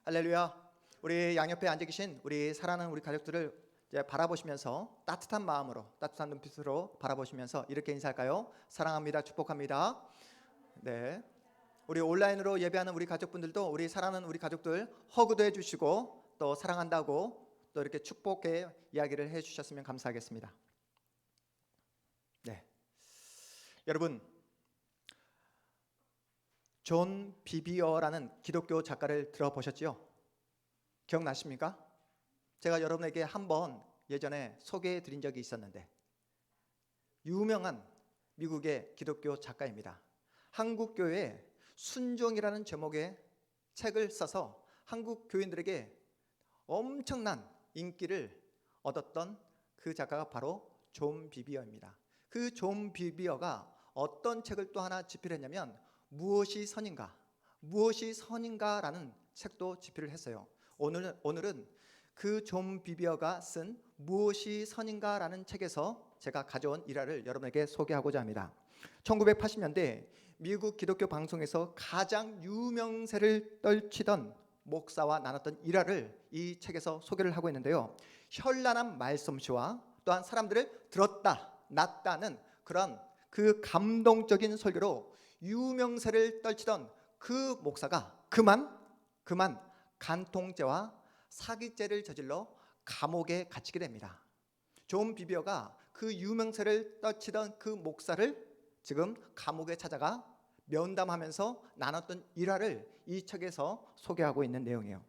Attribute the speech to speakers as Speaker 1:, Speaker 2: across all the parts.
Speaker 1: 할렐루야. 우리 양옆에 앉아 계신 우리 사랑하는 우리 가족들을 이제 바라보시면서 따뜻한 마음으로, 따뜻한 눈빛으로 바라보시면서 이렇게 인사할까요? 사랑합니다. 축복합니다. 네. 우리 온라인으로 예배하는 우리 가족분들도 우리 사랑하는 우리 가족들 허그도 해주시고 또 사랑한다고 또 이렇게 축복의 이야기를 해주셨으면 감사하겠습니다. 네. 여러분, 존 비비어라는 기독교 작가를 들어보셨죠? 기억나십니까? 제가 여러분에게 한번 예전에 소개해 드린 적이 있었는데, 유명한 미국의 기독교 작가입니다. 한국교회에 순종이라는 제목의 책을 써서 한국 교인들에게 엄청난 인기를 얻었던 그 작가가 바로 존 비비어입니다. 그 존 비비어가 어떤 책을 또 하나 집필했냐면 무엇이 선인가, 무엇이 선인가라는 책도 집필을 했어요. 오늘은 그 존 비비어가 쓴 무엇이 선인가라는 책에서 제가 가져온 일화를 여러분에게 소개하고자 합니다. 1980년대 미국 기독교 방송에서 가장 유명세를 떨치던 목사와 나눴던 일화를 이 책에서 소개를 하고 있는데요. 현란한 말씀씨와 또한 사람들을 들었다 놨다는 그런 그 감동적인 설교로 유명세를 떨치던 그 목사가 그만 간통죄와 사기죄를 저질러 감옥에 갇히게 됩니다. 존 비비어가 그 유명세를 떨치던 그 목사를 지금 감옥에 찾아가 면담하면서 나눴던 일화를 이 책에서 소개하고 있는 내용이에요.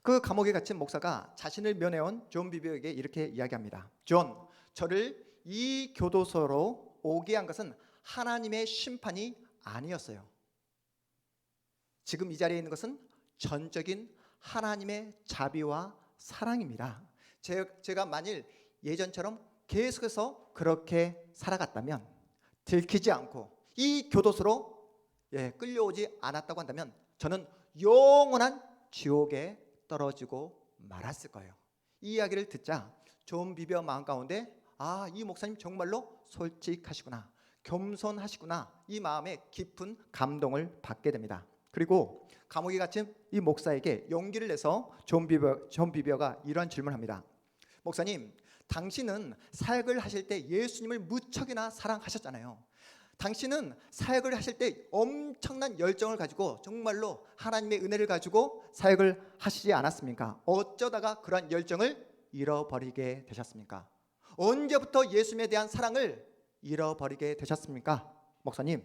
Speaker 1: 그 감옥에 갇힌 목사가 자신을 면회온 존 비비어에게 이렇게 이야기합니다. 존, 저를 이 교도소로 오게 한 것은 하나님의 심판이 아니었어요. 지금 이 자리에 있는 것은 전적인 하나님의 자비와 사랑입니다. 제가 만일 예전처럼 계속해서 그렇게 살아갔다면, 들키지 않고 이 교도소로 끌려오지 않았다고 한다면 저는 영원한 지옥에 떨어지고 말았을 거예요. 이 이야기를 듣자 존 비비어 마음 가운데 이 목사님 정말로 솔직하시구나, 겸손하시구나, 이 마음에 깊은 감동을 받게 됩니다. 그리고 감옥에 갇힌 이 목사에게 용기를 내서 존 비비어가 이런 질문을 합니다. 목사님, 당신은 사역을 하실 때 예수님을 무척이나 사랑하셨잖아요. 당신은 사역을 하실 때 엄청난 열정을 가지고 정말로 하나님의 은혜를 가지고 사역을 하시지 않았습니까? 어쩌다가 그런 열정을 잃어버리게 되셨습니까? 언제부터 예수님에 대한 사랑을 잃어버리게 되셨습니까? 목사님,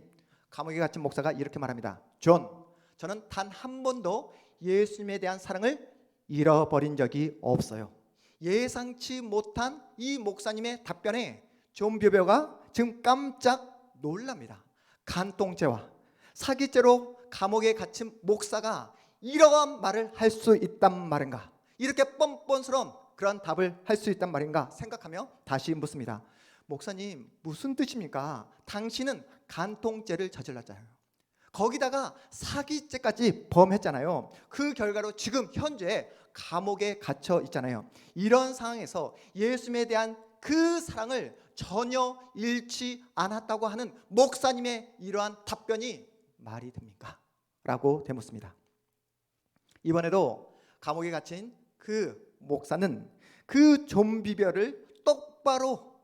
Speaker 1: 감옥에 갇힌 목사가 이렇게 말합니다. 존, 저는 단 한 번도 예수님에 대한 사랑을 잃어버린 적이 없어요. 예상치 못한 이 목사님의 답변에 존 비비어가 지금 깜짝 놀랍니다. 간통죄와 사기죄로 감옥에 갇힌 목사가 이러한 말을 할 수 있단 말인가, 이렇게 뻔뻔스러운 그런 답을 할 수 있단 말인가 생각하며 다시 묻습니다. 목사님, 무슨 뜻입니까? 당신은 간통죄를 저질렀잖아요. 거기다가 사기죄까지 범했잖아요. 그 결과로 지금 현재 감옥에 갇혀 있잖아요. 이런 상황에서 예수님에 대한 그 사랑을 전혀 잃지 않았다고 하는 목사님의 이러한 답변이 말이 됩니까? 라고 되묻습니다. 이번에도 감옥에 갇힌 그 목사는 그 존 비비어를 똑바로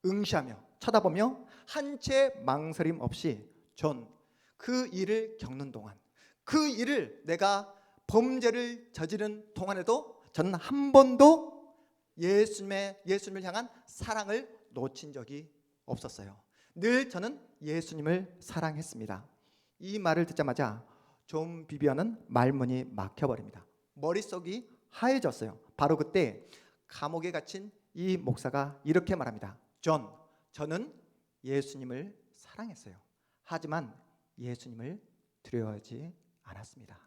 Speaker 1: 응시하며 쳐다보며 한 채 망설임 없이 존, 그 일을 겪는 동안, 그 일을 내가 범죄를 저지른 동안에도 저는 한 번도 예수님을 향한 사랑을 놓친 적이 없었어요. 늘 저는 예수님을 사랑했습니다. 이 말을 듣자마자 존 비비어는 말문이 막혀버립니다. 머릿속이 하얘졌어요. 바로 그때 감옥에 갇힌 이 목사가 이렇게 말합니다. 존, 저는 예수님을 사랑했어요. 하지만 예수님을 두려워하지 않았습니다.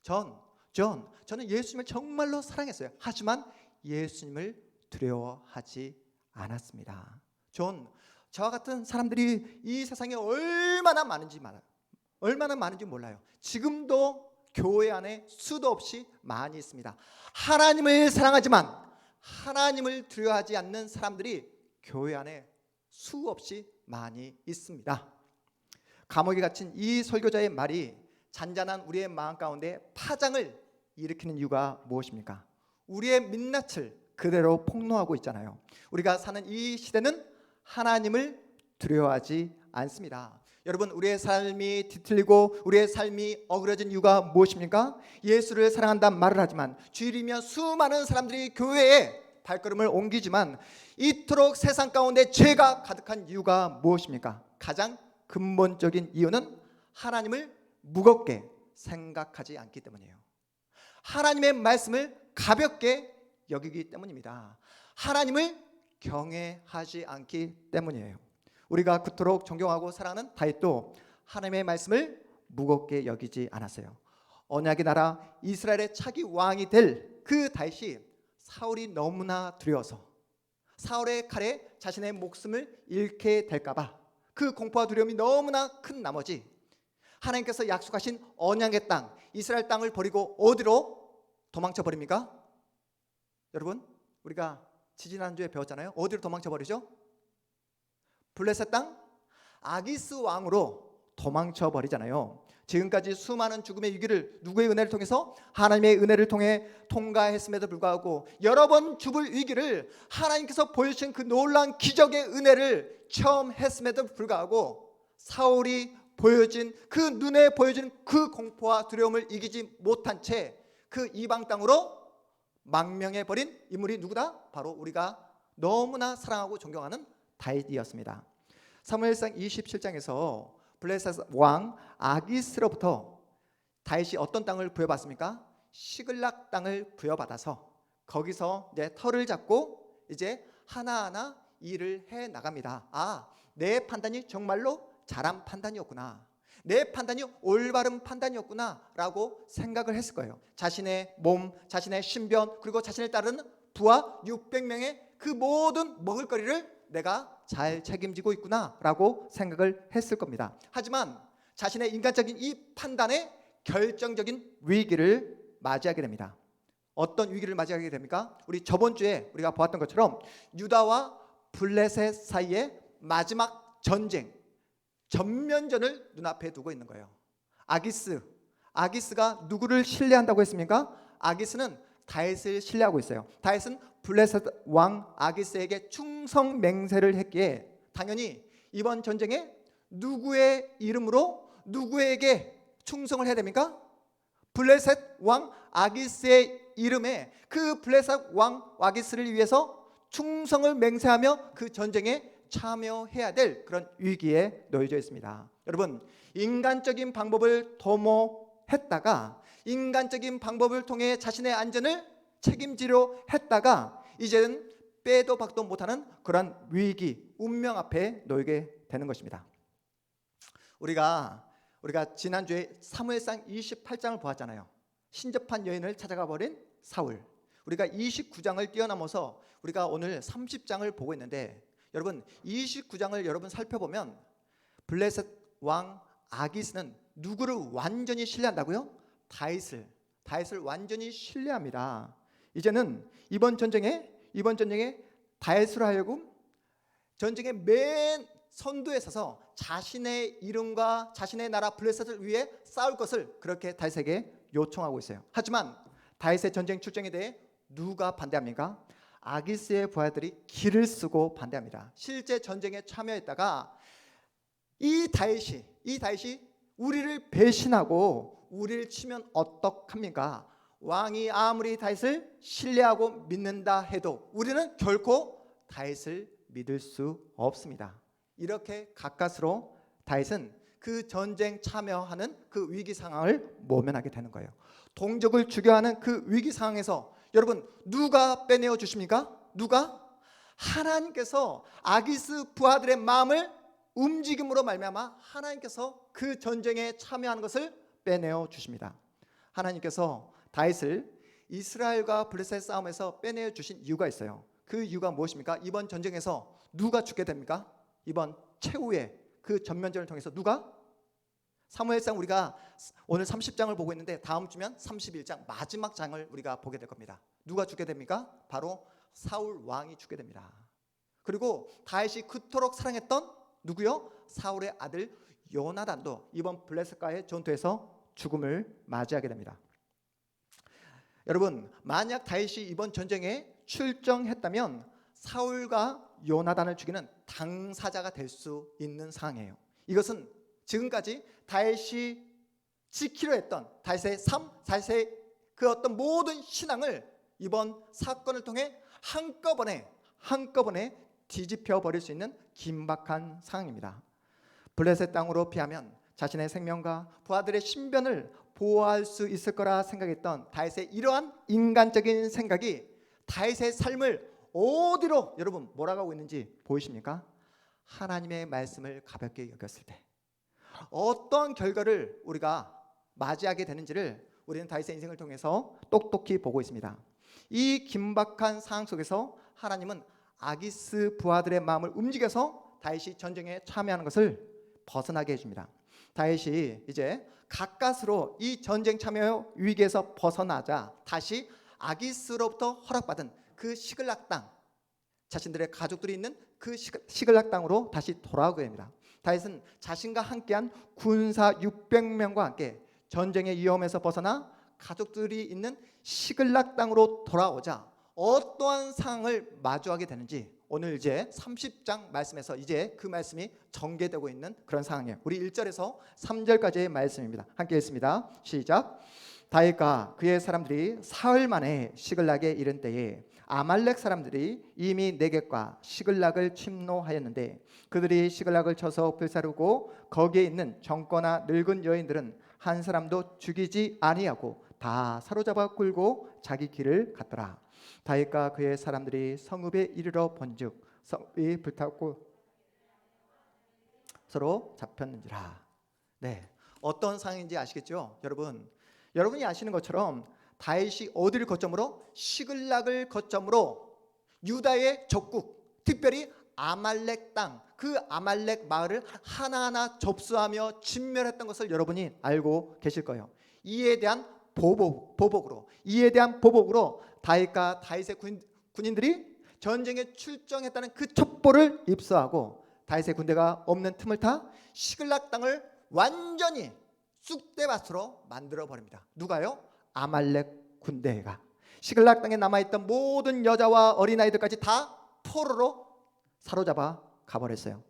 Speaker 1: 저는 예수님을 정말로 사랑했어요. 하지만 예수님을 두려워하지 않았습니다. 저와 같은 사람들이 이 세상에 얼마나 많은지 몰라요. 지금도 교회 안에 수도 없이 많이 있습니다. 하나님을 사랑하지만 하나님을 두려워하지 않는 사람들이 교회 안에 수없이 많이 있습니다. 감옥에 갇힌 이 설교자의 말이 잔잔한 우리의 마음 가운데 파장을 일으키는 이유가 무엇입니까? 우리의 민낯을 그대로 폭로하고 있잖아요. 우리가 사는 이 시대는 하나님을 두려워하지 않습니다. 여러분, 우리의 삶이 뒤틀리고 우리의 삶이 어그러진 이유가 무엇입니까? 예수를 사랑한다는 말을 하지만 주일이면 수많은 사람들이 교회에 발걸음을 옮기지만 이토록 세상 가운데 죄가 가득한 이유가 무엇입니까? 가장 근본적인 이유는 하나님을 무겁게 생각하지 않기 때문이에요. 하나님의 말씀을 가볍게 여기기 때문입니다. 하나님을 경외하지 않기 때문이에요. 우리가 그토록 존경하고 사랑하는 다윗도 하나님의 말씀을 무겁게 여기지 않았어요. 언약의 나라 이스라엘의 차기 왕이 될 그 다윗이 사울이 너무나 두려워서 사울의 칼에 자신의 목숨을 잃게 될까봐 그 공포와 두려움이 너무나 큰 나머지 하나님께서 약속하신 언약의 땅 이스라엘 땅을 버리고 어디로 도망쳐 버립니까? 여러분, 우리가 지지난주에 배웠잖아요. 어디로 도망쳐 버리죠? 블레셋 땅 아기스 왕으로 도망쳐 버리잖아요. 지금까지 수많은 죽음의 위기를 누구의 은혜를 통해서? 하나님의 은혜를 통해 통과했음에도 불구하고 여러 번 죽을 위기를 하나님께서 보여주신 그 놀라운 기적의 은혜를 체험했음에도 불구하고 사울이 보여진 그 눈에 보여진 그 공포와 두려움을 이기지 못한 채 그 이방 땅으로 망명해 버린 인물이 누구다? 바로 우리가 너무나 사랑하고 존경하는 다윗이었습니다. 사무엘상 27장에서 블레셋 왕 아기스로부터 다윗이 어떤 땅을 부여받습니까? 시글락 땅을 부여받아서 거기서 내 터를 잡고 이제 하나하나 일을 해 나갑니다. 내 판단이 정말로 잘한 판단이었구나, 내 판단이 올바른 판단이었구나 라고 생각을 했을 거예요. 자신의 몸, 자신의 신변, 그리고 자신을 따르는 부하 600명의 그 모든 먹을거리를 내가 잘 책임지고 있구나 라고 생각을 했을 겁니다. 하지만 자신의 인간적인 이 판단에 결정적인 위기를 맞이하게 됩니다. 어떤 위기를 맞이하게 됩니까? 우리 저번 주에 우리가 보았던 것처럼 유다와 블레셋 사이의 마지막 전쟁, 전면전을 눈앞에 두고 있는 거예요. 아기스가 누구를 신뢰한다고 했습니까? 아기스는 다윗을 신뢰하고 있어요. 다윗은 블레셋 왕 아기스에게 충성 맹세를 했기에 당연히 이번 전쟁에 누구의 이름으로 누구에게 충성을 해야 됩니까? 블레셋 왕 아기스의 이름에 그 블레셋 왕 아기스를 위해서 충성을 맹세하며 그 전쟁에 참여해야 될 그런 위기에 놓여져 있습니다. 여러분, 인간적인 방법을 도모했다가 인간적인 방법을 통해 자신의 안전을 책임지려 했다가 이제는 빼도 박도 못하는 그런 위기, 운명 앞에 놓이게 되는 것입니다. 우리가 지난주에 사무엘상 28장을 보았잖아요. 신접한 여인을 찾아가 버린 사울. 우리가 29장을 뛰어넘어서 우리가 오늘 30장을 보고 있는데 여러분 29장을 여러분 살펴보면 블레셋 왕 아기스는 누구를 완전히 신뢰한다고요? 다윗을 완전히 신뢰합니다. 이제는 이번 전쟁에 다윗으로 하여금 전쟁의 맨 선두에 서서 자신의 이름과 자신의 나라 블레셋을 위해 싸울 것을 그렇게 다윗에게 요청하고 있어요. 하지만 다윗의 전쟁 출정에 대해 누가 반대합니까? 아기스의 부하들이 기를 쓰고 반대합니다. 실제 전쟁에 참여했다가 이 다윗이 우리를 배신하고 우리를 치면 어떡합니까? 왕이 아무리 다윗을 신뢰하고 믿는다 해도 우리는 결코 다윗을 믿을 수 없습니다. 이렇게 가까스로 다윗은 그 전쟁 참여하는 그 위기 상황을 모면하게 되는 거예요. 동족을 죽여야 하는 그 위기 상황에서 여러분 누가 빼내어 주십니까? 누가? 하나님께서 아기스 부하들의 마음을 움직임으로 말미암아 하나님께서 그 전쟁에 참여하는 것을 빼내어 주십니다. 하나님께서 다윗을 이스라엘과 블레셋 싸움에서 빼내어 주신 이유가 있어요. 그 이유가 무엇입니까? 이번 전쟁에서 누가 죽게 됩니까? 이번 최후의 그 전면전을 통해서 누가? 사무엘상 우리가 오늘 30장을 보고 있는데 다음 주면 31장 마지막 장을 우리가 보게 될 겁니다. 누가 죽게 됩니까? 바로 사울 왕이 죽게 됩니다. 그리고 다윗이 그토록 사랑했던 누구요? 사울의 아들 요나단도 이번 블레셋과의 전투에서 죽음을 맞이하게 됩니다. 여러분, 만약 다윗이 이번 전쟁에 출정했다면 사울과 요나단을 죽이는 당사자가 될 수 있는 상황이에요. 이것은 지금까지 다윗이 지키려 했던 다윗의 삶, 다윗의 그 어떤 모든 신앙을 이번 사건을 통해 한꺼번에 뒤집혀 버릴 수 있는 긴박한 상황입니다. 블레셋 땅으로 피하면 자신의 생명과 부하들의 신변을 보호할 수 있을 거라 생각했던 다윗의 이러한 인간적인 생각이 다윗의 삶을 어디로 여러분 몰아가고 있는지 보이십니까? 하나님의 말씀을 가볍게 여겼을 때 어떤 결과를 우리가 맞이하게 되는지를 우리는 다윗의 인생을 통해서 똑똑히 보고 있습니다. 이 긴박한 상황 속에서 하나님은 아기스 부하들의 마음을 움직여서 다윗이 전쟁에 참여하는 것을 벗어나게 해줍니다. 다윗이 이제 가까스로 이 전쟁 참여 위기에서 벗어나자 다시 아기스로부터 허락받은 그 시글락 땅, 자신들의 가족들이 있는 그 시글락 땅으로 다시 돌아오게 됩니다. 다윗은 자신과 함께한 군사 600명과 함께 전쟁의 위험에서 벗어나 가족들이 있는 시글락 땅으로 돌아오자 어떠한 상황을 마주하게 되는지 오늘 이제 30장 말씀에서 이제 그 말씀이 전개되고 있는 그런 상황이에요. 우리 1절에서 3절까지의 말씀입니다. 함께 읽습니다. 시작. 다윗과 그의 사람들이 사흘 만에 시글락에 이른 때에 아말렉 사람들이 이미 네겝과 시글락을 침노하였는데 그들이 시글락을 쳐서 불사르고 거기에 있는 젊거나 늙은 여인들은 한 사람도 죽이지 아니하고 다 사로잡아 끌고 자기 길을 갔더라. 다윗과 그의 사람들이 성읍에 이르러 본즉 성읍이 불탔고 서로 잡혔는지라. 네, 어떤 상황인지 아시겠죠? 여러분이 아시는 것처럼 다윗이 어디를 거점으로? 시글락을 거점으로 유다의 적국, 특별히 아말렉 땅, 그 아말렉 마을을 하나하나 접수하며 진멸했던 것을 여러분이 알고 계실 거예요. 이에 대한 보복으로 다윗과 다윗의 군인들이 전쟁에 출정했다는 그 첩보를 입수하고 다윗의 군대가 없는 틈을 타 시글락 땅을 완전히 쑥대밭으로 만들어 버립니다. 누가요? 아말렉 군대가 시글락 땅에 남아있던 모든 여자와 어린아이들까지 다 포로로 사로잡아 가버렸어요.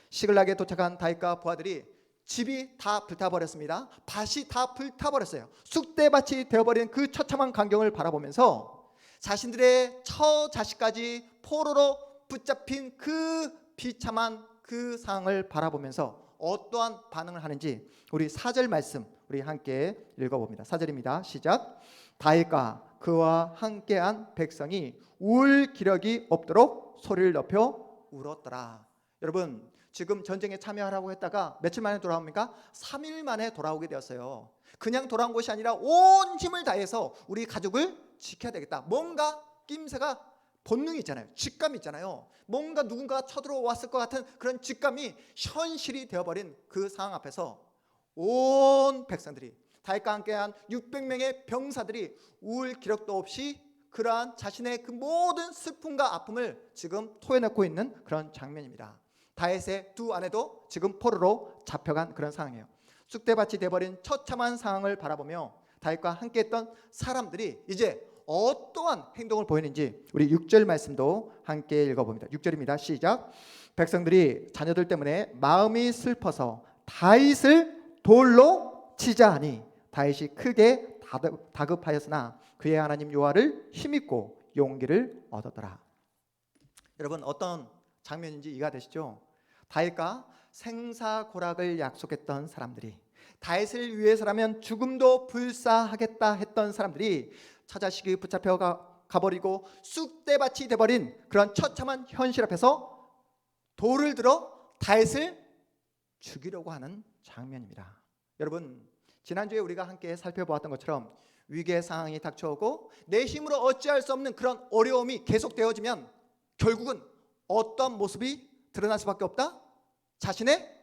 Speaker 1: 시글락에 도착한 다윗과 부하들이 집이 다 불타버렸습니다. 밭이 다 불타버렸어요. 쑥대밭이 되어버린 그 처참한 광경을 바라보면서 자신들의 처자식까지 포로로 붙잡힌 그 비참한 그 상황을 바라보면서 어떠한 반응을 하는지 우리 4절 말씀 우리 함께 읽어봅니다. 4절입니다. 시작. 다윗과 그와 함께한 백성이 울 기력이 없도록 소리를 높여 울었더라. 여러분, 지금 전쟁에 참여하라고 했다가 며칠 만에 돌아옵니까? 3일 만에 돌아오게 되었어요. 그냥 돌아온 것이 아니라 온 힘을 다해서 우리 가족을 지켜야 되겠다. 뭔가 낌새가 본능이 있잖아요. 직감이 있잖아요. 뭔가 누군가가 쳐들어왔을 것 같은 그런 직감이 현실이 되어버린 그 상황 앞에서 온 백성들이 다윗과 함께한 600명의 병사들이 울 기력도 없이 그러한 자신의 그 모든 슬픔과 아픔을 지금 토해내고 있는 그런 장면입니다. 다윗의 두 아내도 지금 포로로 잡혀간 그런 상황이에요. 쑥대밭이 돼버린 처참한 상황을 바라보며 다윗과 함께했던 사람들이 이제 어떠한 행동을 보이는지 우리 6절 말씀도 함께 읽어봅니다. 6절입니다. 시작. 백성들이 자녀들 때문에 마음이 슬퍼서 다윗을 돌로 치자 하니 다윗이 크게 다급하였으나 그의 하나님 여호와를 힘입고 용기를 얻었더라. 여러분, 어떤 장면인지 이해가 되시죠? 다윗과 생사고락을 약속했던 사람들이, 다윗을 위해서라면 죽음도 불사하겠다 했던 사람들이 처자식이 붙잡혀 가버리고 쑥대밭이 돼버린 그런 처참한 현실 앞에서 돌을 들어 다윗을 죽이려고 하는 장면입니다. 여러분, 지난주에 우리가 함께 살펴보았던 것처럼 위기의 상황이 닥쳐오고 내 힘으로 어찌할 수 없는 그런 어려움이 계속되어지면 결국은 어떤 모습이 드러날 수밖에 없다? 자신의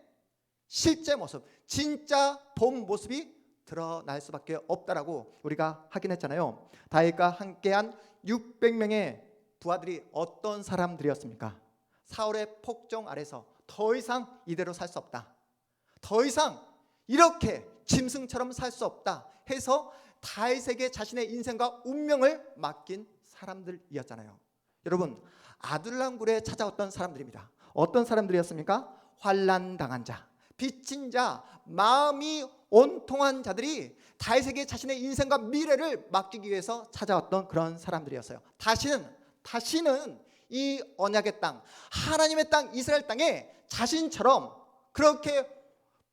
Speaker 1: 실제 모습, 진짜 본 모습이 드러날 수밖에 없다라고 우리가 확인했잖아요. 다윗과 함께한 600명의 부하들이 어떤 사람들이었습니까? 사울의 폭정 아래서 더 이상 이대로 살 수 없다, 더 이상 이렇게 짐승처럼 살 수 없다 해서 다윗에게 자신의 인생과 운명을 맡긴 사람들이었잖아요. 여러분, 아둘람 굴에 찾아왔던 사람들입니다. 어떤 사람들이었습니까? 환난 당한 자, 빚진 자, 마음이 온통한 자들이 다윗에게 자신의 인생과 미래를 맡기기 위해서 찾아왔던 그런 사람들이었어요. 다시는 이 언약의 땅, 하나님의 땅, 이스라엘 땅에 자신처럼 그렇게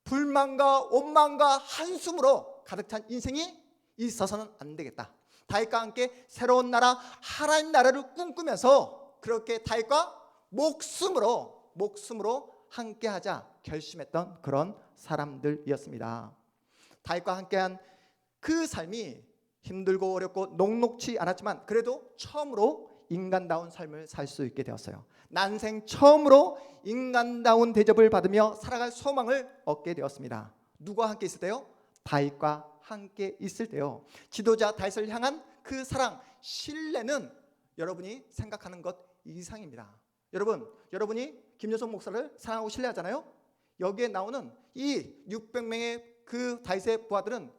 Speaker 1: 불만과 원망과 한숨으로 가득 찬 인생이 있어서는 안 되겠다. 다윗과 함께 새로운 나라, 하나님 나라를 꿈꾸면서 그렇게 다윗과 목숨으로 함께하자 결심했던 그런 사람들이었습니다. 다윗과 함께한 그 삶이 힘들고 어렵고 녹록지 않았지만 그래도 처음으로 인간다운 삶을 살 수 있게 되었어요. 난생 처음으로 인간다운 대접을 받으며 살아갈 소망을 얻게 되었습니다. 누구와 함께 있을 때요? 다윗과 함께 있을 때요. 지도자 다윗을 향한 그 사랑, 신뢰는 여러분이 생각하는 것 이상입니다. 여러분이 김여성 목사를 사랑하고 신뢰하잖아요. 여기에 나오는 이 600명의 그 다윗의 부하들은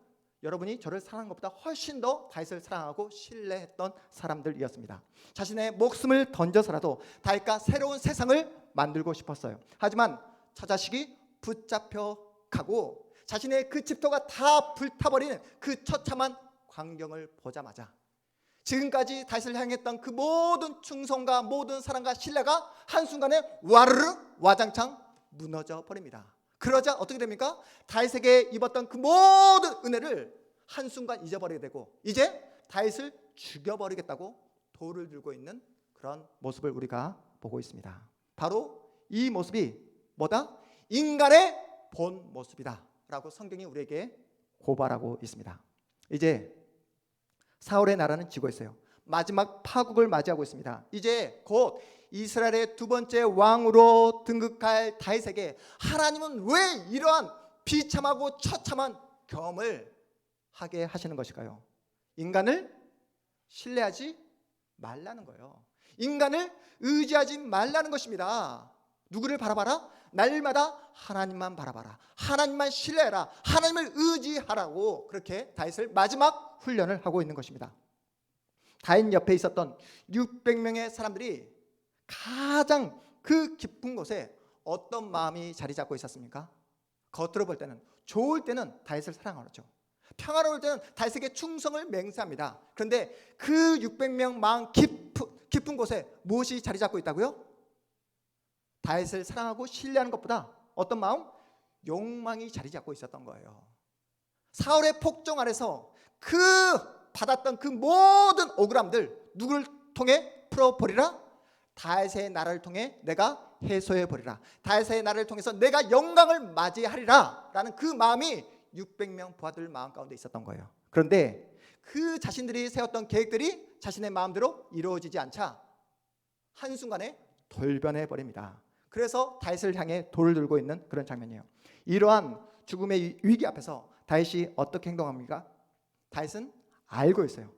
Speaker 1: 여러분이 저를 사랑한 것보다 훨씬 더 다윗을 사랑하고 신뢰했던 사람들이었습니다. 자신의 목숨을 던져서라도 다윗과 새로운 세상을 만들고 싶었어요. 하지만 처자식이 붙잡혀 가고 자신의 그 집터가 다 불타버리는 그 처참한 광경을 보자마자 지금까지 다윗을 향했던 그 모든 충성과 모든 사랑과 신뢰가 한순간에 와르르 와장창 무너져 버립니다. 그러자 어떻게 됩니까? 다윗에게 입었던 그 모든 은혜를 한순간 잊어버리게 되고 이제 다윗을 죽여버리겠다고 돌을 들고 있는 그런 모습을 우리가 보고 있습니다. 바로 이 모습이 뭐다? 인간의 본 모습이다 라고 성경이 우리에게 고발하고 있습니다. 이제 사울의 나라는 지고 있어요. 마지막 파국을 맞이하고 있습니다. 이제 곧 이스라엘의 두 번째 왕으로 등극할 다윗에게 하나님은 왜 이러한 비참하고 처참한 경험을 하게 하시는 것일까요? 인간을 신뢰하지 말라는 거예요. 인간을 의지하지 말라는 것입니다. 누구를 바라봐라? 날마다 하나님만 바라봐라. 하나님만 신뢰해라. 하나님을 의지하라고 그렇게 다윗을 마지막 훈련을 하고 있는 것입니다. 다윗 옆에 있었던 600명의 사람들이 가장 그 깊은 곳에 어떤 마음이 자리 잡고 있었습니까? 겉으로 볼 때는 좋을 때는 다윗을 사랑하죠. 평화로울 때는 다윗에게 충성을 맹세합니다. 그런데 그 600명 마음 깊은 곳에 무엇이 자리 잡고 있다고요? 다윗을 사랑하고 신뢰하는 것보다 어떤 마음? 욕망이 자리 잡고 있었던 거예요. 사울의 폭정 아래서 그 받았던 그 모든 억울함들 누구를 통해 풀어버리라? 다윗의 나라를 통해 내가 해소해버리라. 다윗의 나라를 통해서 내가 영광을 맞이하리라 라는 그 마음이 600명 부하들 마음 가운데 있었던 거예요. 그런데 그 자신들이 세웠던 계획들이 자신의 마음대로 이루어지지 않자 한순간에 돌변해버립니다. 그래서 다윗을 향해 돌을 들고 있는 그런 장면이에요. 이러한 죽음의 위기 앞에서 다윗이 어떻게 행동합니까? 다윗은 알고 있어요.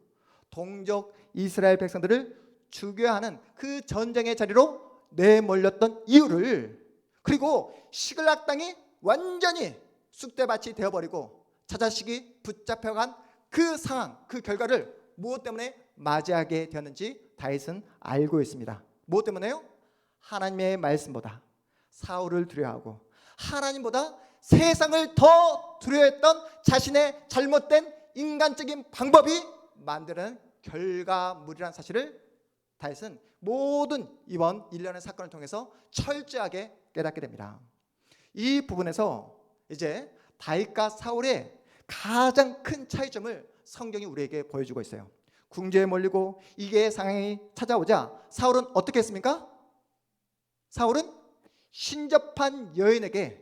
Speaker 1: 동족 이스라엘 백성들을 죽여야 하는 그 전쟁의 자리로 내몰렸던 이유를, 그리고 시글락 땅이 완전히 쑥대밭이 되어버리고 처자식이 붙잡혀간 그 상황, 그 결과를 무엇 때문에 맞이하게 되었는지 다윗은 알고 있습니다. 무엇 때문에요? 하나님의 말씀보다 사울을 두려워하고 하나님보다 세상을 더 두려워했던 자신의 잘못된 인간적인 방법이 만드는 결과물이라는 사실을 다윗은 모든 이번 일련의 사건을 통해서 철저하게 깨닫게 됩니다. 이 부분에서 이제 다윗과 사울의 가장 큰 차이점을 성경이 우리에게 보여주고 있어요. 궁지에 몰리고 이게 상황이 찾아오자 사울은 어떻게 했습니까? 사울은 신적한 여인에게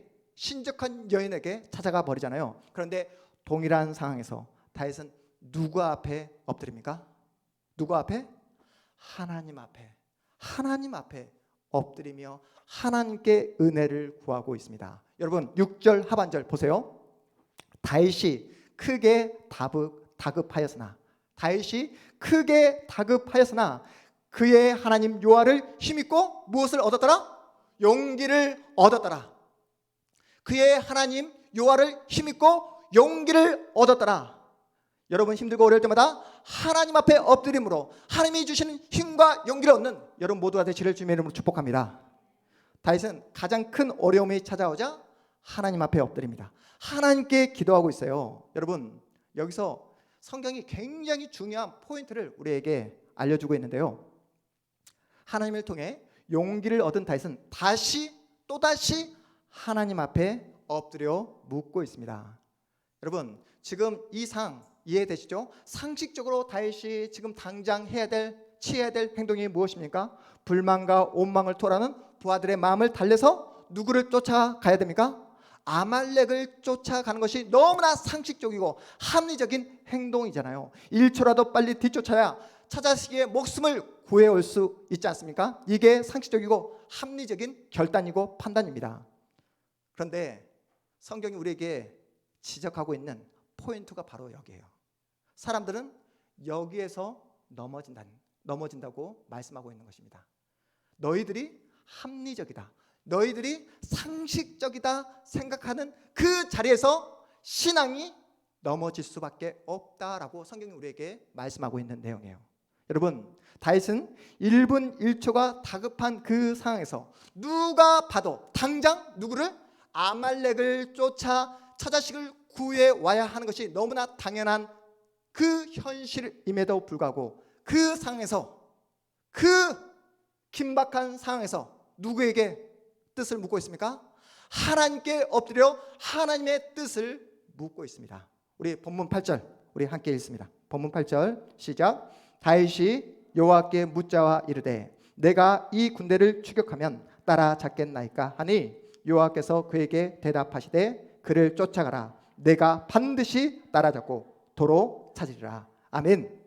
Speaker 1: 찾아가 버리잖아요. 그런데 동일한 상황에서 다윗은 누구 앞에 엎드립니까? 누구 앞에? 하나님 앞에 엎드리며 하나님께 은혜를 구하고 있습니다. 여러분 6절 하반절 보세요. 다윗이 크게 다급하였으나 그의 하나님 여호와를 힘입고 무엇을 얻었더라? 용기를 얻었더라. 그의 하나님 여호와를 힘입고 용기를 얻었더라. 여러분 힘들고 어려울 때마다 하나님 앞에 엎드림으로 하나님이 주시는 힘과 용기를 얻는 여러분 모두가 되시기를 주님의 이름으로 축복합니다. 다윗은 가장 큰 어려움이 찾아오자 하나님 앞에 엎드립니다. 하나님께 기도하고 있어요. 여러분 여기서 성경이 굉장히 중요한 포인트를 우리에게 알려주고 있는데요. 하나님을 통해 용기를 얻은 다윗은 또다시 하나님 앞에 엎드려 묻고 있습니다. 여러분 지금 이 상 이해되시죠? 상식적으로 다윗이 지금 당장 취해야 될 행동이 무엇입니까? 불만과 원망을 토하는 부하들의 마음을 달래서 누구를 쫓아가야 됩니까? 아말렉을 쫓아가는 것이 너무나 상식적이고 합리적인 행동이잖아요. 1초라도 빨리 뒤쫓아야 처자식의 목숨을 구해올 수 있지 않습니까? 이게 상식적이고 합리적인 결단이고 판단입니다. 그런데 성경이 우리에게 지적하고 있는 포인트가 바로 여기에요. 사람들은 여기에서 넘어진다고 말씀하고 있는 것입니다. 너희들이 합리적이다, 너희들이 상식적이다 생각하는 그 자리에서 신앙이 넘어질 수밖에 없다라고 성경이 우리에게 말씀하고 있는 내용이에요. 여러분 다윗은 1분 1초가 다급한 그 상황에서 누가 봐도 당장 누구를 아말렉을 쫓아 처자식을 구해 와야 하는 것이 너무나 당연한 그 현실임에도 불구하고 그 상황에서 그 긴박한 상황에서 누구에게 뜻을 묻고 있습니까? 하나님께 엎드려 하나님의 뜻을 묻고 있습니다. 우리 본문 8절 우리 함께 읽습니다. 본문 8절 시작. 다윗이 여호와께 묻자와 이르되 내가 이 군대를 추격하면 따라잡겠나이까 하니 여호와께서 그에게 대답하시되 그를 쫓아가라. 내가 반드시 따라잡고 도로 찾으리라. 아멘.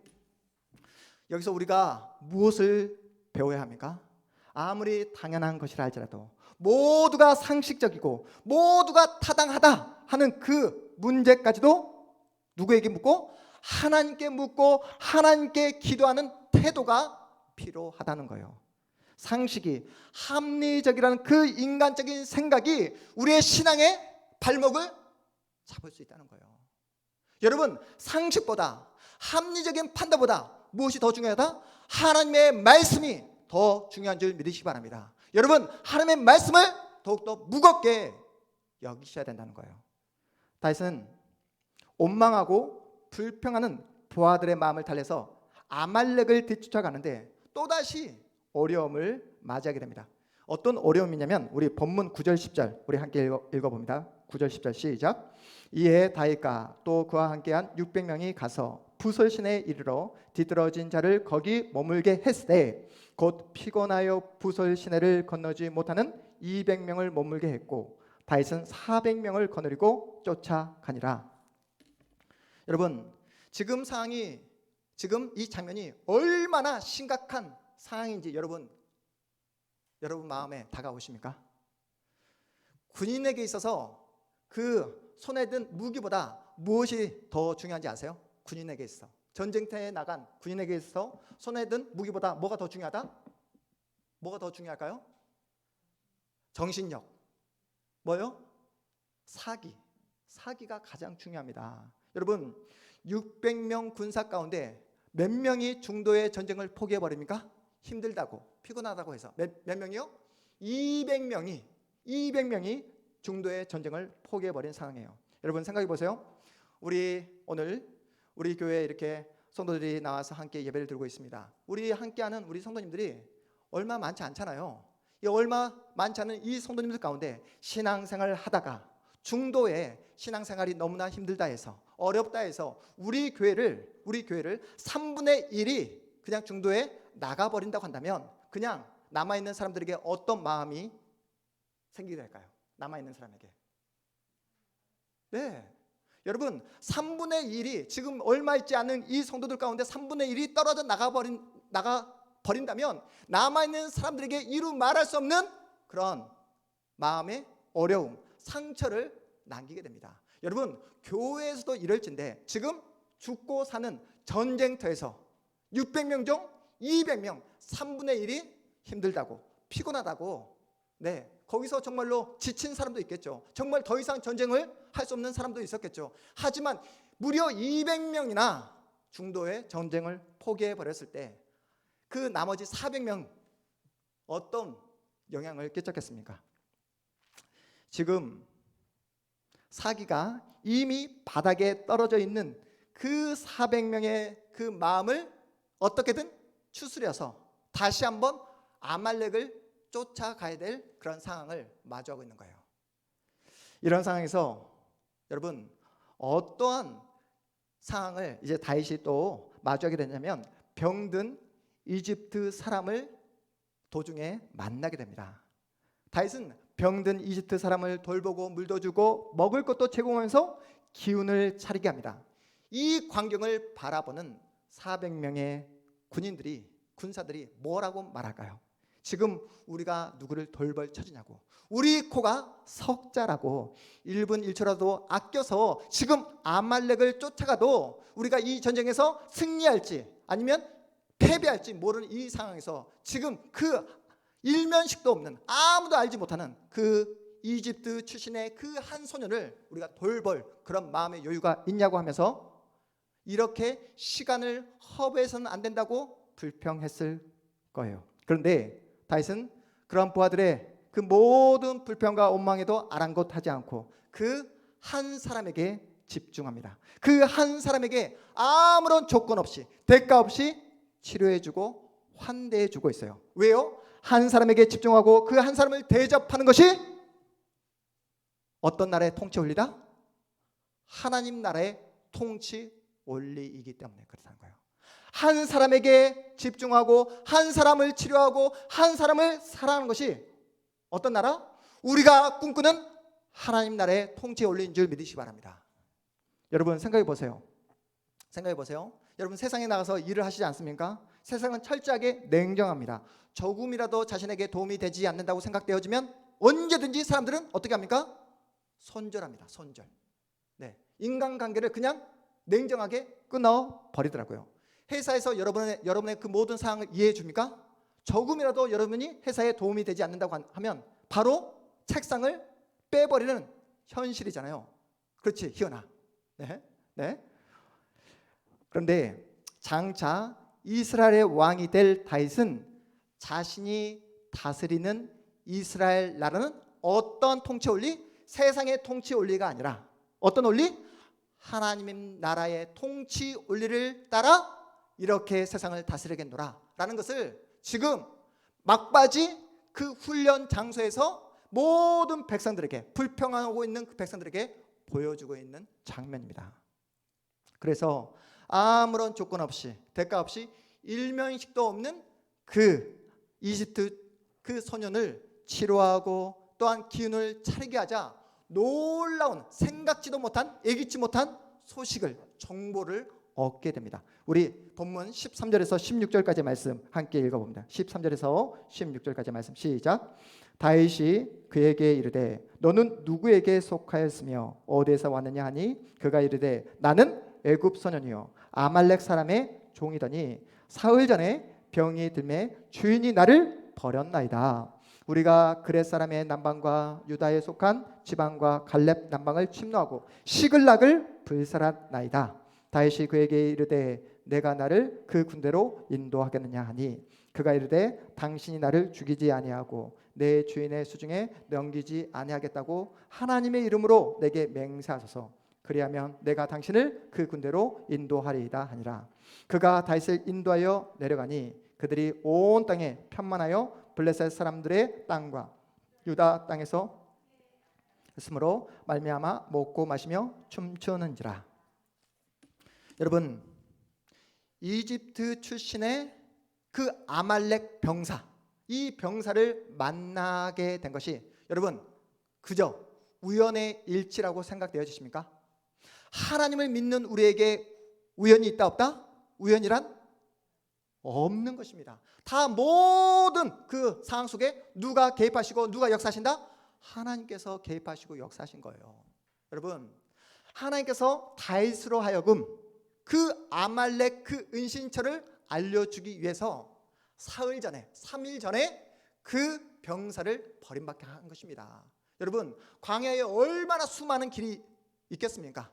Speaker 1: 여기서 우리가 무엇을 배워야 합니까? 아무리 당연한 것이라 할지라도 모두가 상식적이고 모두가 타당하다 하는 그 문제까지도 누구에게 묻고? 하나님께 묻고 하나님께 기도하는 태도가 필요하다는 거예요. 상식이 합리적이라는 그 인간적인 생각이 우리의 신앙의 발목을 잡을 수 있다는 거예요. 여러분 상식보다 합리적인 판단보다 무엇이 더 중요하다? 하나님의 말씀이 더 중요한 줄 믿으시기 바랍니다. 여러분 하나님의 말씀을 더욱더 무겁게 여기셔야 된다는 거예요. 다윗은 원망하고 불평하는 부하들의 마음을 달래서 아말렉을 뒤쫓아가는데 또다시 어려움을 맞이하게 됩니다. 어떤 어려움이냐면 우리 본문 9절 10절 우리 함께 읽어봅니다. 9절 10절 시작. 이에 다윗과 또 그와 함께한 600명이 가서 부솔시내에 이르러 뒤떨어진 자를 거기 머물게 했으되 곧 피곤하여 부솔시내를 건너지 못하는 200명을 머물게 했고 다윗은 400명을 거느리고 쫓아가니라. 여러분 지금 이 장면이 얼마나 심각한 상황인지 여러분 마음에 다가오십니까? 군인에게 있어서 그 손에 든 무기보다 무엇이 더 중요한지 아세요? 군인에게 있어 전쟁터에 나간 군인에게 있어 손에 든 무기보다 뭐가 더 중요하다? 뭐가 더 중요할까요? 정신력. 뭐요? 사기가 가장 중요합니다. 여러분 600명 군사 가운데 몇 명이 중도의 전쟁을 포기해버립니까? 힘들다고 피곤하다고 해서 몇 명이요? 200명이 중도의 전쟁을 포기해버린 상황이에요. 여러분 생각해 보세요. 오늘 우리 교회에 이렇게 성도들이 나와서 함께 예배를 드리고 있습니다. 우리 함께하는 우리 성도님들이 얼마 많지 않잖아요. 이 얼마 많지 않은 이 성도님들 가운데 신앙생활을 하다가 중도에 신앙생활이 너무나 힘들다 해서 어렵다 해서 우리 교회를 3분의 1이 그냥 중도에 나가버린다고 한다면 그냥 남아있는 사람들에게 어떤 마음이 생기게 될까요? 남아있는 사람에게. 네, 여러분 3분의 1이 지금 얼마 있지 않은 이 성도들 가운데 3분의 1이 떨어져 나가버린다면 남아있는 사람들에게 이루 말할 수 없는 그런 마음의 어려움, 상처를 남기게 됩니다. 여러분 교회에서도 이럴진데 지금 죽고 사는 전쟁터에서 600명 중 200명 3분의 1이 힘들다고 피곤하다고 거기서 정말로 지친 사람도 있겠죠. 정말 더 이상 전쟁을 할 수 없는 사람도 있었겠죠. 하지만 무려 200명이나 중도의 전쟁을 포기해 버렸을 때 그 나머지 400명 어떤 영향을 끼쳤겠습니까? 지금 사기가 이미 바닥에 떨어져 있는 그 400명의 그 마음을 어떻게든 추스려서 다시 한번 아말렉을 쫓아가야 될 그런 상황을 마주하고 있는 거예요. 이런 상황에서 여러분 어떠한 상황을 이제 다윗이 또 마주하게 되냐면 병든 이집트 사람을 도중에 만나게 됩니다. 다윗은 병든 이집트 사람을 돌보고 물도 주고 먹을 것도 제공하면서 기운을 차리게 합니다. 이 광경을 바라보는 400명의 군사들이 뭐라고 말할까요? 지금 우리가 누구를 돌볼 처지냐고, 우리 코가 석자라고, 1분 1초라도 아껴서 지금 아말렉을 쫓아가도 우리가 이 전쟁에서 승리할지 아니면 패배할지 모르는 이 상황에서 지금 그 일면식도 없는, 아무도 알지 못하는 그 이집트 출신의 그 한 소년을 우리가 돌볼 그런 마음의 여유가 있냐고 하면서 이렇게 시간을 허비해서는 안 된다고 불평했을 거예요. 그런데 다윗은 그런 부하들의 그 모든 불평과 원망에도 아랑곳하지 않고 그 한 사람에게 집중합니다. 그 한 사람에게 아무런 조건 없이, 대가 없이 치료해주고 환대해주고 있어요. 왜요? 한 사람에게 집중하고 그 한 사람을 대접하는 것이 어떤 나라의 통치 원리다? 하나님 나라의 통치 원리이기 때문에 그렇다는 거예요. 한 사람에게 집중하고 한 사람을 치료하고 한 사람을 사랑하는 것이 어떤 나라? 우리가 꿈꾸는 하나님 나라의 통치 원리인 줄 믿으시기 바랍니다. 여러분 생각해 보세요. 여러분 세상에 나가서 일을 하시지 않습니까? 세상은 철저하게 냉정합니다. 조금이라도 자신에게 도움이 되지 않는다고 생각되어지면 언제든지 사람들은 어떻게 합니까? 손절합니다. 손절. 네, 인간관계를 그냥 냉정하게 끊어버리더라고요. 회사에서 여러분의 그 모든 상황을 이해해 줍니까? 조금이라도 여러분이 회사에 도움이 되지 않는다고 하면 바로 책상을 빼버리는 현실이잖아요. 그렇지, 희연아. 네. 그런데 장차 이스라엘의 왕이 될 다윗은 자신이 다스리는 이스라엘 나라는 어떤 통치 원리? 세상의 통치 원리가 아니라 어떤 원리? 하나님 나라의 통치 원리를 따라 이렇게 세상을 다스리겠노라 라는 것을 지금 막바지 그 훈련 장소에서 모든 백성들에게, 불평하고 있는 그 백성들에게 보여주고 있는 장면입니다. 그래서 아무런 조건 없이, 대가 없이 일면식도 없는 그 이집트 그 소년을 치료하고 또한 기운을 차리게 하자 놀라운, 생각지도 못한, 예기치 못한 소식을, 정보를 얻게 됩니다. 우리 본문 13절에서 16절까지 말씀 함께 읽어봅니다. 13절에서 16절까지 말씀 시작. 다윗이 그에게 이르되 너는 누구에게 속하였으며 어디에서 왔느냐 하니 그가 이르되 나는 애굽 소년이요 아말렉 사람의 종이더니 사흘 전에 병이 들매 주인이 나를 버렸나이다. 우리가 그렛 사람의 남방과 유다에 속한 지방과 갈렙 남방을 침노하고 시글락을 불살았나이다. 다윗이 그에게 이르되 내가 나를 그 군대로 인도하겠느냐 하니 그가 이르되 당신이 나를 죽이지 아니하고 내 주인의 수중에 넘기지 아니하겠다고 하나님의 이름으로 내게 맹세하소서. 그리하면 내가 당신을 그 군대로 인도하리이다 하니라. 그가 다윗을 인도하여 내려가니 그들이 온 땅에 편만하여 블레셋 사람들의 땅과 유다 땅에서 있으므로 말미암아 먹고 마시며 춤추는지라. 여러분, 이집트 출신의 그 아말렉 병사, 이 병사를 만나게 된 것이 여러분 그저 우연의 일치라고 생각되어지십니까? 하나님을 믿는 우리에게 우연이 있다 없다? 우연이란 없는 것입니다. 다 모든 그 상황 속에 누가 개입하시고 누가 역사하신다? 하나님께서 개입하시고 역사하신 거예요. 여러분, 하나님께서 다윗으로 하여금 그 아말렉 그 은신처를 알려주기 위해서 사흘 전에, 3일 전에 그 병사를 버림받게 한 것입니다. 여러분, 광야에 얼마나 수많은 길이 있겠습니까?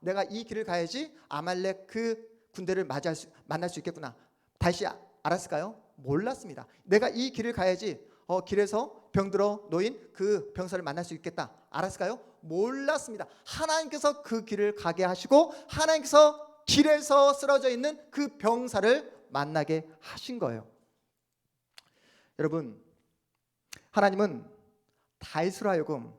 Speaker 1: 내가 이 길을 가야지 아말렉 그 군대를 만날 수 있겠구나. 다시 알았을까요? 몰랐습니다. 내가 이 길을 가야지 길에서 병들어 놓인 그 병사를 만날 수 있겠다. 알았을까요? 몰랐습니다. 하나님께서 그 길을 가게 하시고 하나님께서 길에서 쓰러져 있는 그 병사를 만나게 하신 거예요. 여러분, 하나님은 다윗으로 하여금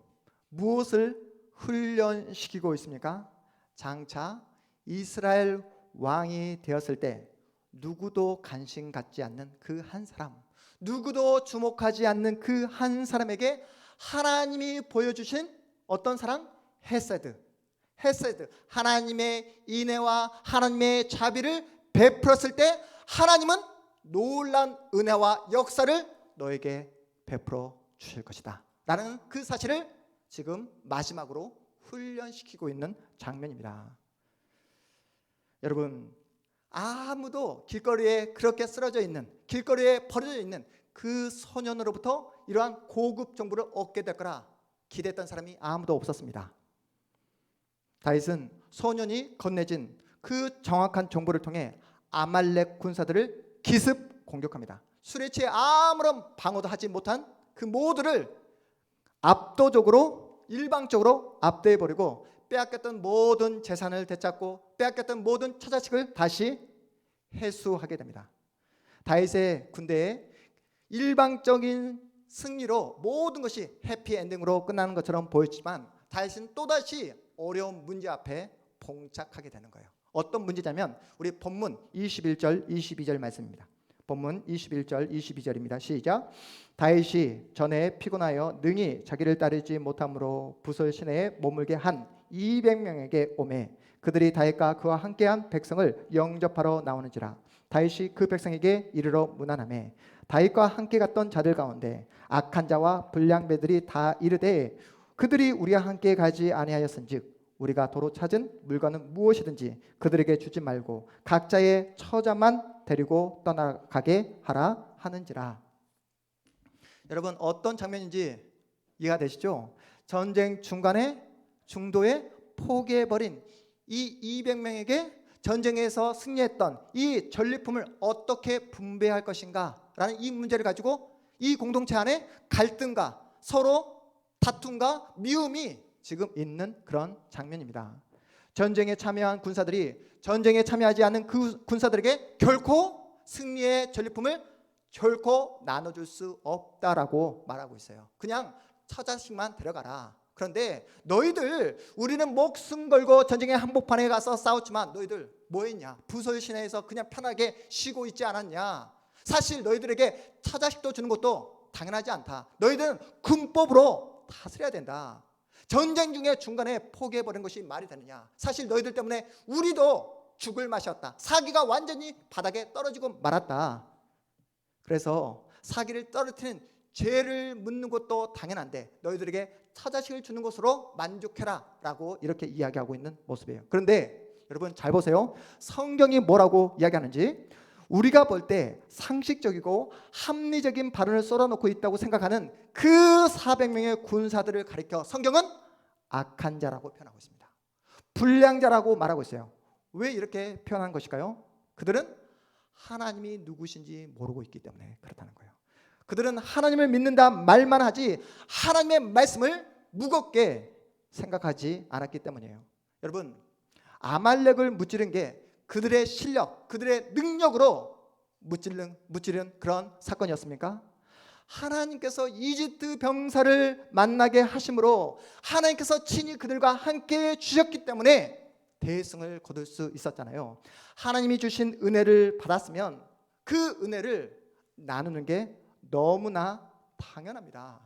Speaker 1: 무엇을 훈련시키고 있습니까? 장차 이스라엘 왕이 되었을 때 누구도 관심 갖지 않는 그 한 사람, 누구도 주목하지 않는 그 한 사람에게 하나님이 보여주신 어떤 사랑? 헤세드. 하나님의 인애와 하나님의 자비를 베풀었을 때 하나님은 놀라운 은혜와 역사를 너에게 베풀어 주실 것이다 라는 그 사실을 지금 마지막으로 훈련시키고 있는 장면입니다. 여러분, 아무도 길거리에 그렇게 쓰러져 있는, 길거리에 버려져 있는 그 소년으로부터 이러한 고급 정보를 얻게 될 거라 기대했던 사람이 아무도 없었습니다. 다윗은 소년이 건네진 그 정확한 정보를 통해 아말렉 군사들을 기습 공격합니다. 술에 취해 아무런 방어도 하지 못한 그 모두를 압도적으로 일방적으로 압도해버리고 빼앗겼던 모든 재산을 되찾고 빼앗겼던 모든 처자식을 다시 회수하게 됩니다. 다윗의 군대에 일방적인 승리로 모든 것이 해피엔딩으로 끝나는 것처럼 보였지만 다윗은 또다시 어려운 문제 앞에 봉착하게 되는 거예요. 어떤 문제냐면 우리 본문 21절 22절 말씀입니다. 본문 21절 22절입니다. 시작. 다윗이 전에 피곤하여 능히 자기를 따르지 못함으로 부설 시내에 머물게 한 200명에게 오매 그들이 다윗과 그와 함께한 백성을 영접하러 나오는지라. 다윗이 그 백성에게 이르러 문안하매 다윗과 함께 갔던 자들 가운데 악한 자와 불량배들이 다 이르되 그들이 우리와 함께 가지 아니하였은즉 우리가 도로 찾은 물건은 무엇이든지 그들에게 주지 말고 각자의 처자만 데리고 떠나가게 하라 하는지라. 여러분, 어떤 장면인지 이해가 되시죠? 전쟁 중간에 중도에 포기해버린 이 200명에게 전쟁에서 승리했던 이 전리품을 어떻게 분배할 것인가 라는 이 문제를 가지고 이 공동체 안에 갈등과 서로 다툼과 미움이 지금 있는 그런 장면입니다. 전쟁에 참여한 군사들이 전쟁에 참여하지 않는 그 군사들에게 결코 승리의 전리품을 결코 나눠줄 수 없다라고 말하고 있어요. 그냥 처자식만 데려가라. 그런데 너희들, 우리는 목숨 걸고 전쟁의 한복판에 가서 싸웠지만 너희들 뭐 했냐? 부설 시내에서 그냥 편하게 쉬고 있지 않았냐? 사실 너희들에게 처자식도 주는 것도 당연하지 않다. 너희들은 군법으로 다스려야 된다. 전쟁 중에 중간에 포기해버린 것이 말이 되느냐? 사실 너희들 때문에 우리도 죽을 맛이었다. 사기가 완전히 바닥에 떨어지고 말았다. 그래서 사기를 떨어뜨리는 죄를 묻는 것도 당연한데 너희들에게 처자식을 주는 것으로 만족해라 라고 이렇게 이야기하고 있는 모습이에요. 그런데 여러분 잘 보세요. 성경이 뭐라고 이야기하는지. 우리가 볼 때 상식적이고 합리적인 발언을 쏟아놓고 있다고 생각하는 그 400명의 군사들을 가리켜 성경은 악한 자라고 표현하고 있습니다. 불량자라고 말하고 있어요. 왜 이렇게 표현한 것일까요? 그들은 하나님이 누구신지 모르고 있기 때문에 그렇다는 거예요. 그들은 하나님을 믿는다 말만 하지 하나님의 말씀을 무겁게 생각하지 않았기 때문이에요. 여러분, 아말렉을 무찌른 게 그들의 실력, 그들의 능력으로 무찌른 그런 사건이었습니까? 하나님께서 이집트 병사를 만나게 하심으로 하나님께서 친히 그들과 함께 주셨기 때문에 대승을 거둘 수 있었잖아요. 하나님이 주신 은혜를 받았으면 그 은혜를 나누는 게 너무나 당연합니다.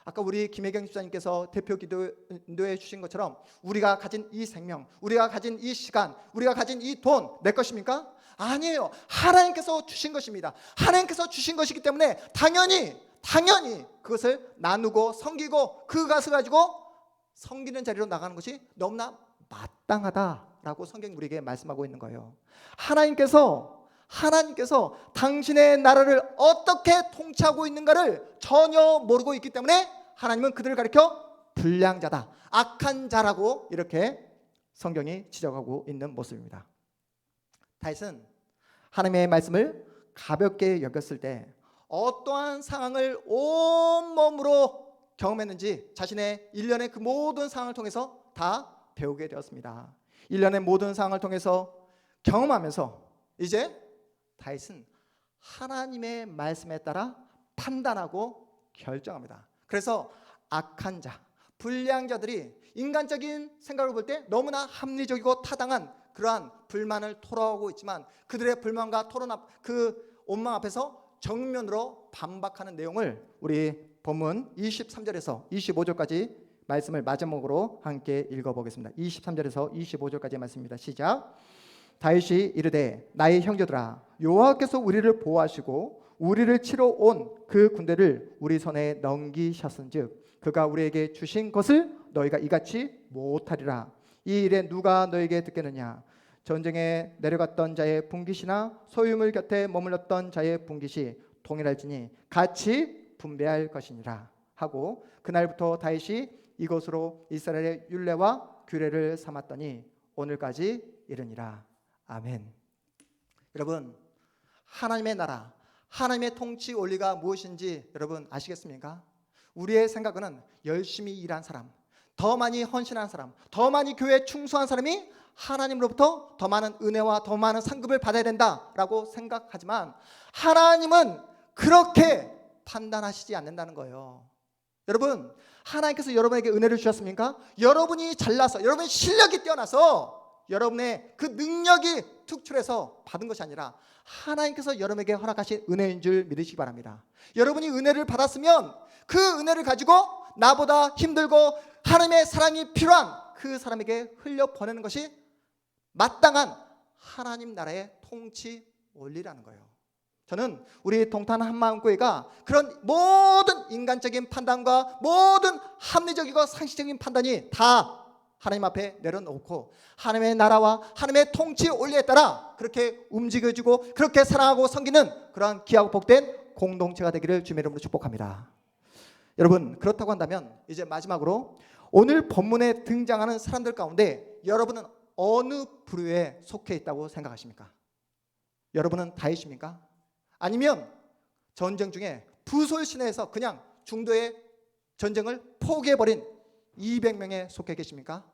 Speaker 1: 아까 우리 김혜경 집사님께서 대표 기도해 주신 것처럼 우리가 가진 이 생명, 우리가 가진 이 시간, 우리가 가진 이 돈 내 것입니까? 아니에요. 하나님께서 주신 것입니다. 하나님께서 주신 것이기 때문에 당연히 그것을 나누고 섬기고 그것을 가지고 섬기는 자리로 나가는 것이 너무나 마땅하다라고 성경 우리에게 말씀하고 있는 거예요. 하나님께서 당신의 나라를 어떻게 통치하고 있는가를 전혀 모르고 있기 때문에 하나님은 그들을 가리켜 불량자다, 악한 자라고 이렇게 성경이 지적하고 있는 모습입니다. 다윗은 하나님의 말씀을 가볍게 여겼을 때 어떠한 상황을 온몸으로 경험했는지 자신의 일련의 그 모든 상황을 통해서 다 배우게 되었습니다. 일련의 모든 상황을 통해서 경험하면서 이제 다윗은 하나님의 말씀에 따라 판단하고 결정합니다. 그래서 악한 자, 불량한 자들이 인간적인 생각을 볼 때 너무나 합리적이고 타당한 그러한 불만을 토로하고 있지만 그들의 불만과 토론 그 원망 앞에서 정면으로 반박하는 내용을 우리 본문 23절에서 25절까지 말씀을 마지막으로 함께 읽어보겠습니다. 23절에서 25절까지 말씀입니다. 시작. 다윗이 이르되 나의 형제들아 여호와께서 우리를 보호하시고 우리를 치러 온 그 군대를 우리 손에 넘기셨은즉 그가 우리에게 주신 것을 너희가 이같이 못하리라. 이 일에 누가 너에게 듣겠느냐? 전쟁에 내려갔던 자의 분깃이나 소유물 곁에 머물렀던 자의 분깃이 동일할지니 같이 분배할 것이니라 하고 그날부터 다윗이 이것으로 이스라엘의 율례와 규례를 삼았더니 오늘까지 이르니라. 아멘. 여러분, 하나님의 나라, 하나님의 통치 원리가 무엇인지 여러분 아시겠습니까? 우리의 생각은 열심히 일한 사람, 더 많이 헌신한 사람, 더 많이 교회에 충성한 사람이 하나님으로부터 더 많은 은혜와 더 많은 상급을 받아야 된다라고 생각하지만 하나님은 그렇게 판단하시지 않는다는 거예요. 여러분, 하나님께서 여러분에게 은혜를 주셨습니까? 여러분이 잘나서, 여러분의 실력이 뛰어나서 여러분의 그 능력이 특출해서 받은 것이 아니라 하나님께서 여러분에게 허락하신 은혜인 줄 믿으시기 바랍니다. 여러분이 은혜를 받았으면 그 은혜를 가지고 나보다 힘들고 하나님의 사랑이 필요한 그 사람에게 흘려보내는 것이 마땅한 하나님 나라의 통치 원리라는 거예요. 저는 우리 동탄 한마음교회가 그런 모든 인간적인 판단과 모든 합리적이고 상식적인 판단이 다 하나님 앞에 내려놓고 하나님의 나라와 하나님의 통치 원리에 따라 그렇게 움직여주고 그렇게 사랑하고 섬기는 그러한 귀하고 복된 공동체가 되기를 주님의 이름으로 축복합니다. 여러분, 그렇다고 한다면 이제 마지막으로 오늘 본문에 등장하는 사람들 가운데 여러분은 어느 부류에 속해 있다고 생각하십니까? 여러분은 다윗입니까? 아니면 전쟁 중에 부솔 시내에서 그냥 중도의 전쟁을 포기해버린 200명에 속해 계십니까?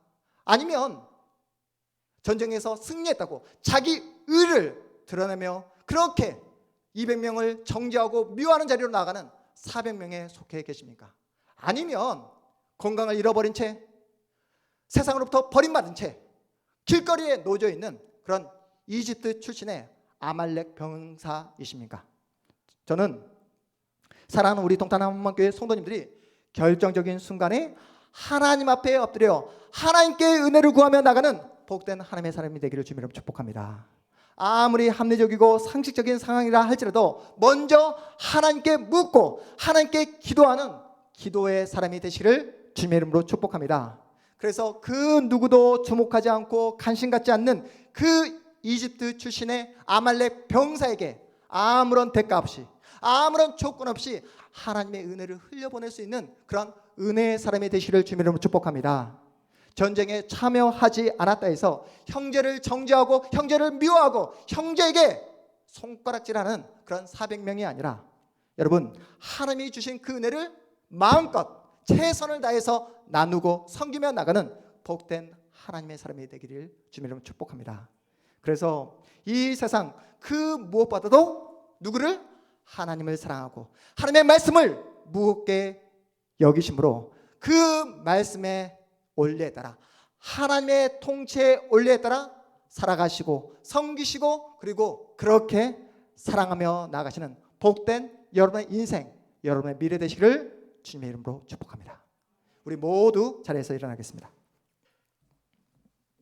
Speaker 1: 아니면 전쟁에서 승리했다고 자기 의를 드러내며 그렇게 200명을 정죄하고 미워하는 자리로 나아가는 400명에 속해 계십니까? 아니면 건강을 잃어버린 채 세상으로부터 버림받은 채 길거리에 놓여 있는 그런 이집트 출신의 아말렉 병사이십니까? 저는 사랑하는 우리 동탄 한마음교회 성도님들이 결정적인 순간에 하나님 앞에 엎드려 하나님께 은혜를 구하며 나가는 복된 하나님의 사람이 되기를 주님으로 축복합니다. 아무리 합리적이고 상식적인 상황이라 할지라도 먼저 하나님께 묻고 하나님께 기도하는 기도의 사람이 되시기를 주님의 이름으로 축복합니다. 그래서 그 누구도 주목하지 않고 관심 갖지 않는 그 이집트 출신의 아말렉 병사에게 아무런 대가 없이 아무런 조건 없이 하나님의 은혜를 흘려보낼 수 있는 그런 은혜의 사람이 되시기를 주님의 이름으로 축복합니다. 전쟁에 참여하지 않았다 해서 형제를 정죄하고 형제를 미워하고 형제에게 손가락질하는 그런 400명이 아니라 여러분, 하나님이 주신 그 은혜를 마음껏 최선을 다해서 나누고 섬기며 나가는 복된 하나님의 사람이 되기를 주님의 이름으로 축복합니다. 그래서 이 세상 그 무엇보다도 누구를? 하나님을 사랑하고 하나님의 말씀을 무겁게 여기심으로 그 말씀의 원리에 따라 하나님의 통치의 원리에 따라 살아가시고 섬기시고 그리고 그렇게 사랑하며 나아가시는 복된 여러분의 인생, 여러분의 미래 되시기를 주님의 이름으로 축복합니다. 우리 모두 자리에서 일어나겠습니다.